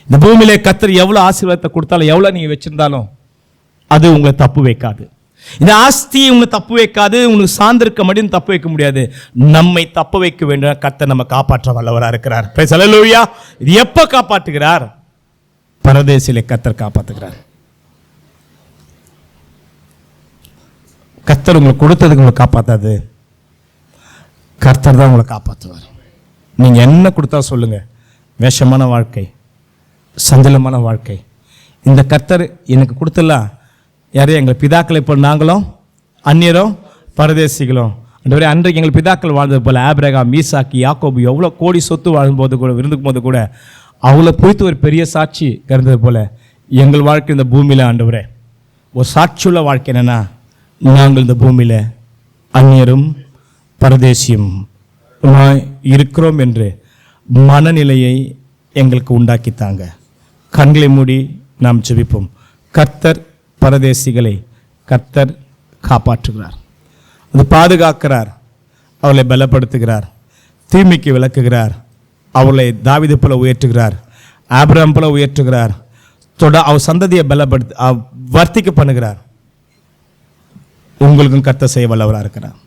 இந்த பூமியிலே கர்த்தர் எவ்வளோ ஆசீர்வாதத்தை கொடுத்தாலும், எவ்வளோ நீங்கள் வச்சிருந்தாலும் அது உங்களை தப்பு வைக்காது. இந்த ஆஸ்தியை உங்களை தப்பு வைக்காது. உங்களுக்கு சார்ந்திருக்க மட்டும் தப்பு வைக்க முடியாது. நம்மை தப்பு வைக்க வேண்டும். கர்த்தர் நம்ம காப்பாற்ற வல்லவராக இருக்கிறார். ஹல்லேலூயா. இது எப்போ காப்பாற்றுகிறார்? பரதேசிலே கர்த்தர் காப்பாற்றுகிறார். கர்த்தர் உங்களுக்கு கொடுத்ததுக்கு உங்களை காப்பாற்றாது, கர்த்தர் தான் உங்களை காப்பாற்றுவார். நீங்கள் என்ன கொடுத்தா சொல்லுங்க, வேஷமான வாழ்க்கை, சஞ்சலமான வாழ்க்கை, இந்த கர்த்தர் எனக்கு கொடுத்துடலாம். யாரையும் எங்கள் பிதாக்களை இப்போ நாங்களும் அந்நியரும் பரதேசிகளும். அன்றைக்கு எங்கள் பிதாக்கள் வாழ்ந்தது போல ஆபிரகாம், ஈசாக்கு, யாக்கோபு எவ்வளோ கோடி சொத்து வாழும்போது கூட, விருந்துக்கும் போது கூட அவளை குறித்து ஒரு பெரிய சாட்சி கருந்தது போல எங்கள் வாழ்க்கை இந்த பூமியில் ஆண்டவரே ஒரு சாட்சியுள்ள வாழ்க்கை. என்னென்னா, நாங்கள் இந்த பூமியில் அந்நியரும் பரதேசியும் இருக்கிறோம் என்று மனநிலையை எங்களுக்கு உண்டாக்கித்தாங்க. கண்களை மூடி நாம் ஜெபிப்போம். கர்த்தர் பரதேசிகளை கர்த்தர் காப்பாற்றுகிறார், அது பாதுகாக்கிறார், அவளை பலப்படுத்துகிறார், தீமைக்கு விளக்குகிறார், அவளை தாவீது போல உயர்த்துகிறார், ஆபிரகாம் போல உயர்த்துகிறார், அவர் சந்ததியை பலப்படுத்த வர்த்திக்க பண்ணுகிறார். உங்களுக்கும் கர்த்தர் செய்ய வல்லவராக இருக்கிறார்.